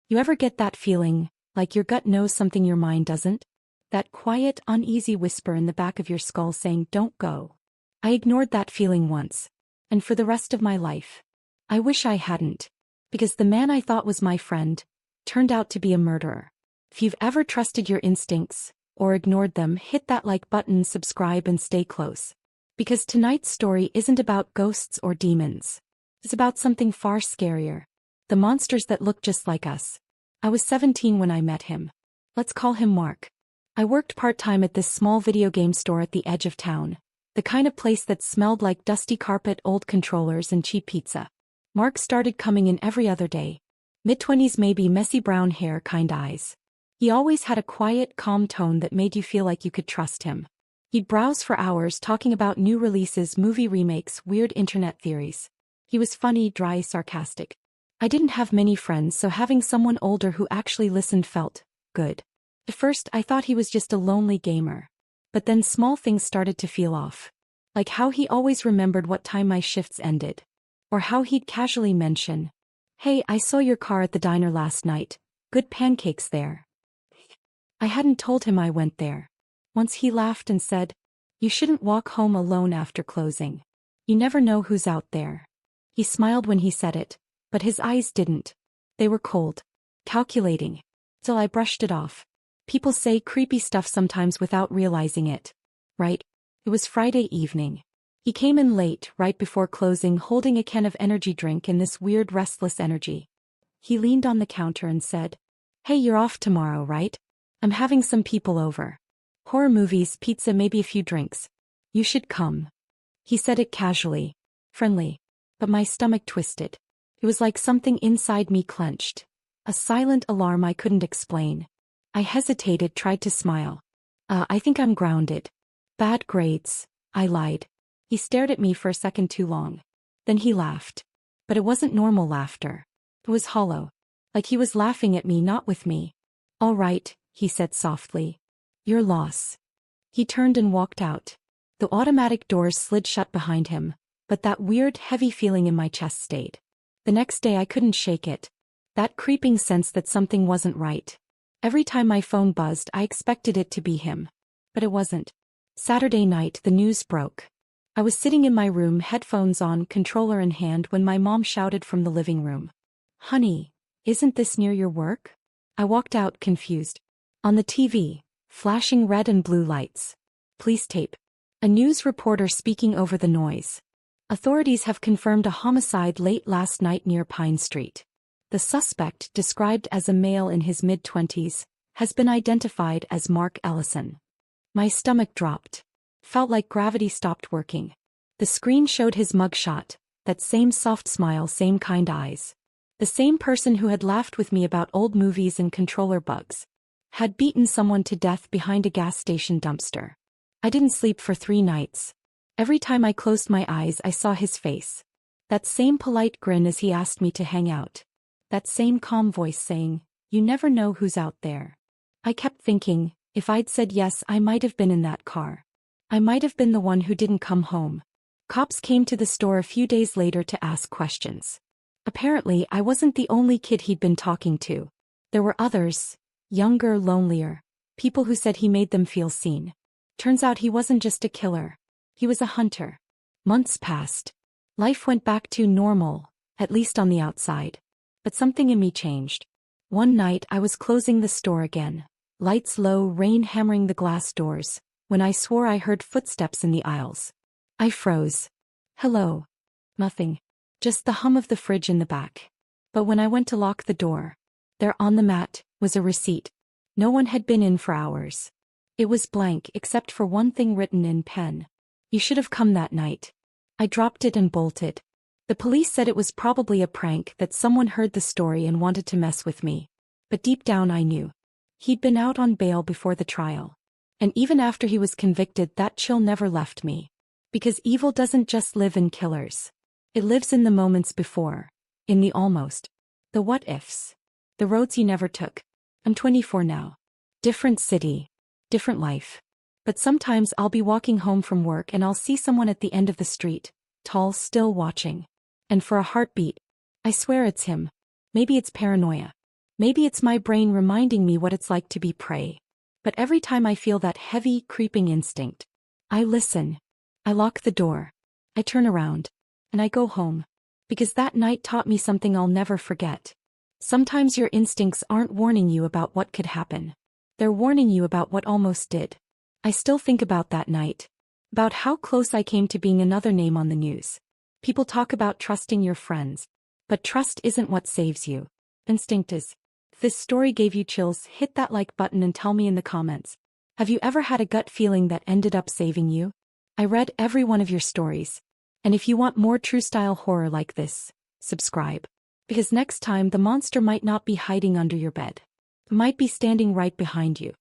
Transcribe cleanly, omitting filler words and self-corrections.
You ever get that feeling, like your gut knows something your mind doesn't? That quiet, uneasy whisper in the back of your skull saying, "Don't go." I ignored that feeling once. And for the rest of my life. I wish I hadn't. Because the man I thought was my friend turned out to be a murderer. If you've ever trusted your instincts, or ignored them, hit that like button, subscribe, and stay close. Because tonight's story isn't about ghosts or demons. It's about something far scarier. The monsters that look just like us. I was 17 when I met him. Let's call him Mark. I worked part-time at this small video game store at the edge of town. The kind of place that smelled like dusty carpet, old controllers, and cheap pizza. Mark started coming in every other day. Mid-20s, maybe, messy brown hair, kind eyes. He always had a quiet, calm tone that made you feel like you could trust him. He'd browse for hours talking about new releases, movie remakes, weird internet theories. He was funny, dry, sarcastic. I didn't have many friends, so having someone older who actually listened felt good. At first, I thought he was just a lonely gamer. But then small things started to feel off. Like how he always remembered what time my shifts ended. Or how he'd casually mention, "Hey, I saw your car at the diner last night. Good pancakes there." I hadn't told him I went there. Once he laughed and said, "You shouldn't walk home alone after closing. You never know who's out there." He smiled when he said it, but his eyes didn't. They were cold. Calculating. Till I brushed it off. People say creepy stuff sometimes without realizing it. Right? It was Friday evening. He came in late, right before closing, holding a can of energy drink and this weird restless energy. He leaned on the counter and said, "Hey, you're off tomorrow, right? I'm having some people over. Horror movies, pizza, maybe a few drinks. You should come." He said it casually. Friendly. But my stomach twisted. It was like something inside me clenched. A silent alarm I couldn't explain. I hesitated, tried to smile. I think I'm grounded. Bad grades." I lied. He stared at me for a second too long. Then he laughed. But it wasn't normal laughter. It was hollow. Like he was laughing at me, not with me. "All right," he said softly. "Your loss." He turned and walked out. The automatic doors slid shut behind him, but that weird, heavy feeling in my chest stayed. The next day I couldn't shake it. That creeping sense that something wasn't right. Every time my phone buzzed, I expected it to be him. But it wasn't. Saturday night, the news broke. I was sitting in my room, headphones on, controller in hand, when my mom shouted from the living room, "Honey, isn't this near your work?" I walked out, confused. On the TV, flashing red and blue lights. Police tape. A news reporter speaking over the noise. "Authorities have confirmed a homicide late last night near Pine Street. The suspect, described as a male in his mid-20s, has been identified as Mark Ellison." My stomach dropped. Felt like gravity stopped working. The screen showed his mugshot, that same soft smile, same kind eyes. The same person who had laughed with me about old movies and controller bugs. Had beaten someone to death behind a gas station dumpster. I didn't sleep for 3 nights. Every time I closed my eyes, I saw his face. That same polite grin as he asked me to hang out. That same calm voice saying, "You never know who's out there." I kept thinking, if I'd said yes, I might have been in that car. I might have been the one who didn't come home. Cops came to the store a few days later to ask questions. Apparently, I wasn't the only kid he'd been talking to. There were others, younger, lonelier, people who said he made them feel seen. Turns out he wasn't just a killer. He was a hunter. Months passed. Life went back to normal, at least on the outside. But something in me changed. One night I was closing the store again. Lights low, rain hammering the glass doors, when I swore I heard footsteps in the aisles. I froze. Hello. Nothing. Just the hum of the fridge in the back. But when I went to lock the door, there on the mat was a receipt. No one had been in for hours. It was blank except for one thing written in pen. "You should have come that night." I dropped it and bolted. The police said it was probably a prank, that someone heard the story and wanted to mess with me. But deep down I knew. He'd been out on bail before the trial. And even after he was convicted, that chill never left me. Because evil doesn't just live in killers. It lives in the moments before. In the almost. The what-ifs. The roads you never took. I'm 24 now. Different city. Different life. But sometimes I'll be walking home from work and I'll see someone at the end of the street, tall, still watching. And for a heartbeat, I swear it's him. Maybe it's paranoia. Maybe it's my brain reminding me what it's like to be prey. But every time I feel that heavy, creeping instinct, I listen. I lock the door. I turn around. And I go home. Because that night taught me something I'll never forget. Sometimes your instincts aren't warning you about what could happen. They're warning you about what almost did. I still think about that night. About how close I came to being another name on the news. People talk about trusting your friends. But trust isn't what saves you. Instinct is. If this story gave you chills, hit that like button and tell me in the comments. Have you ever had a gut feeling that ended up saving you? I read every one of your stories. And if you want more true-style horror like this, subscribe. Because next time the monster might not be hiding under your bed. It might be standing right behind you.